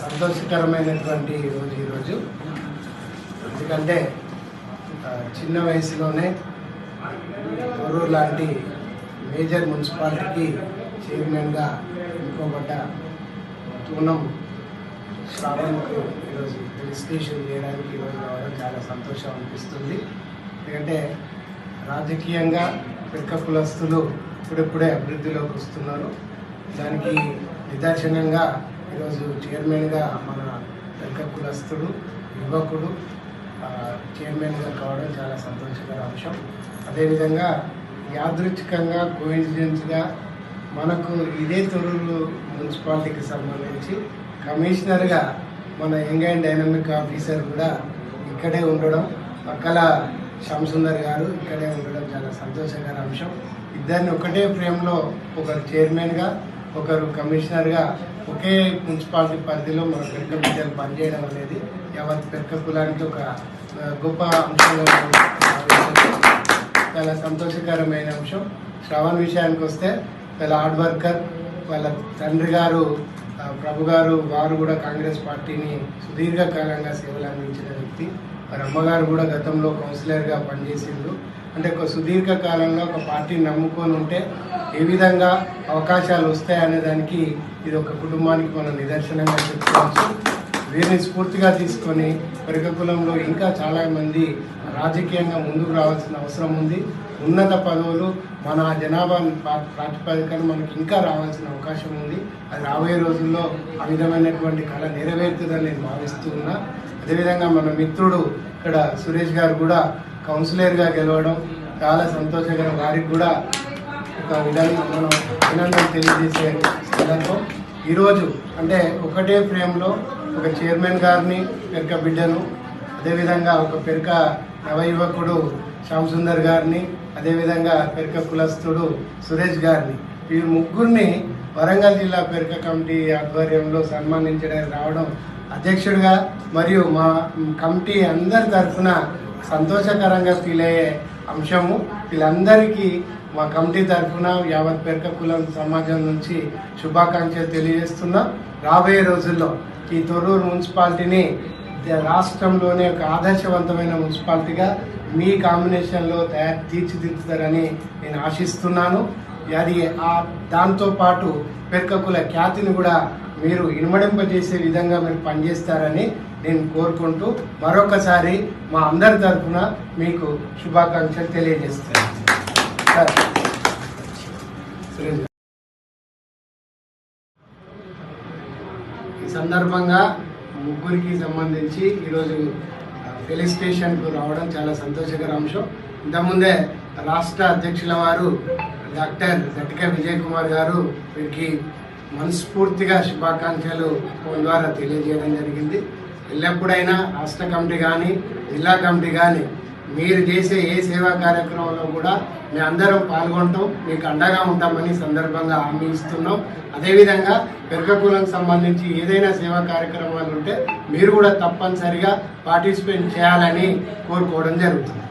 సంతోషకరమైనటువంటి రోజు ఎందుకంటే చిన్న వయసులోనే తొర్రూరు లాంటి మేజర్ మున్సిపాలిటీకి చైర్మన్గా ఎన్నుకోబడ్డ పూనం శ్రావణ్కు ఈరోజు రిజిస్ట్రేషన్ చేయడానికి ఈరోజు రావడం చాలా సంతోషం అనిపిస్తుంది. ఎందుకంటే రాజకీయంగా పెద్ద కులస్తులు ఇప్పుడిప్పుడే అభివృద్ధిలోకి వస్తున్నారు. దానికి నిదర్శనంగా ఈరోజు చైర్మన్గా మన పెద్ద కులస్తుడు యువకుడు చైర్మన్గా కావడం చాలా సంతోషకర అంశం. అదేవిధంగా యాదృచ్ఛికంగా కోయిన్సిడెన్స్గా మనకు ఇదే తొర్రూరు మున్సిపాలిటీకి సంబంధించి కమిషనర్గా మన యంగ్ అండ్ డైనమిక్ ఆఫీసర్ కూడా ఇక్కడే ఉండడం, పక్కల శ్యామసుందర్ గారు ఇక్కడే ఉండడం చాలా సంతోషకర అంశం. ఇద్దరిని ఒకటే ఫ్రేమ్లో ఒకరు చైర్మన్గా ఒకరు కమిషనర్గా ఒకే మున్సిపాలిటీ పరిధిలో మన పెద్ద బిడ్డలు పనిచేయడం అనేది యావత్ పెద్ద కులానికి ఒక గొప్ప అంశంగా చాలా సంతోషకరమైన అంశం. శ్రవణ్ విషయానికి వస్తే వాళ్ళ హార్డ్ వర్కర్, వాళ్ళ తండ్రి గారు ప్రభు గారు వారు కూడా కాంగ్రెస్ పార్టీని సుదీర్ఘకాలంగా సేవలు అందించిన వ్యక్తి. మరి అమ్మగారు కూడా గతంలో కౌన్సిలర్గా పనిచేసిండ్రు. అంటే ఒక సుదీర్ఘకాలంగా ఒక పార్టీని నమ్ముకొని ఉంటే ఏ విధంగా అవకాశాలు వస్తాయనే దానికి ఇది ఒక కుటుంబానికి మనం నిదర్శనంగా చెప్పుకోవచ్చు. వీరిని స్ఫూర్తిగా తీసుకొని పెరగకులంలో ఇంకా చాలామంది రాజకీయంగా ముందుకు రావాల్సిన అవసరం ఉంది. ఉన్నత పదవులు మన జనాభా ప్రాతిపదికన మనకి ఇంకా రావాల్సిన అవకాశం ఉంది. అది రాబోయే రోజుల్లో ఆ విధమైనటువంటి కళ నెరవేరుతుందని నేను భావిస్తూ ఉన్నా. అదేవిధంగా మన మిత్రుడు ఇక్కడ సురేష్ గారు కూడా కౌన్సిలర్గా గెలవడం చాలా సంతోషకరం. వారికి కూడా ఒక విధంగా మనం అభినందన తెలియజేసే సందర్భం. ఈరోజు అంటే ఒకటే ఫ్రేమ్లో ఒక చైర్మన్ గారిని పెరక బిడ్డను, అదేవిధంగా ఒక పెరక నవయువకుడు శ్యామసుందర్ గారిని, అదేవిధంగా పెరక కులస్తుడు సురేష్ గారిని, వీరు ముగ్గురిని వరంగల్ జిల్లా పెరక కమిటీ ఆధ్వర్యంలో సన్మానించడానికి రావడం అధ్యక్షుడిగా మరియు మా కమిటీ అందరి తరఫున సంతోషకరంగా ఫీల్ అయ్యే అంశము. వీళ్ళందరికీ మా కమిటీ తరఫున యావత్ పెరక కులం సమాజం నుంచి శుభాకాంక్షలు తెలియజేస్తున్నా. రాబోయే రోజుల్లో ఈ తొర్రూరు మున్సిపాలిటీని రాష్ట్రంలోనే ఒక ఆదర్శవంతమైన మున్సిపాలిటీగా మీ కాంబినేషన్లో తీర్చిదిద్దుతారని నేను ఆశిస్తున్నాను. అది దాంతోపాటు పెరక కుల ఖ్యాతిని కూడా మీరు ఇనుమడింపజేసే విధంగా మీరు పనిచేస్తారని నేను కోరుకుంటూ మరొకసారి మా అందరి తరఫున మీకు శుభాకాంక్షలు తెలియజేస్తాను. ఈ సందర్భంగా ముగ్గురికి సంబంధించి ఈరోజు ఫెలిసిటేషన్కు రావడం చాలా సంతోషకర అంశం. ఇంతకుముందే రాష్ట్ర అధ్యక్షుల వారు డాక్టర్ గట్టిక విజయ్ కుమార్ గారు వీరికి మనస్ఫూర్తిగా శుభాకాంక్షలు ఫోన్ ద్వారా తెలియజేయడం జరిగింది. ఎల్లప్పుడైనా రాష్ట్ర కమిటీ కానీ జిల్లా కమిటీ కానీ మీరు చేసే ఏ సేవా కార్యక్రమంలో కూడా మీ అందరం పాల్గొంటాం, మీకు అండగా ఉంటామని సందర్భంగా హామీ ఇస్తున్నాం. అదేవిధంగా పెరక కులం సంబంధించి ఏదైనా సేవా కార్యక్రమాలు ఉంటే మీరు కూడా తప్పనిసరిగా పార్టిసిపేట్ చేయాలని కోరుకోవడం జరుగుతుంది.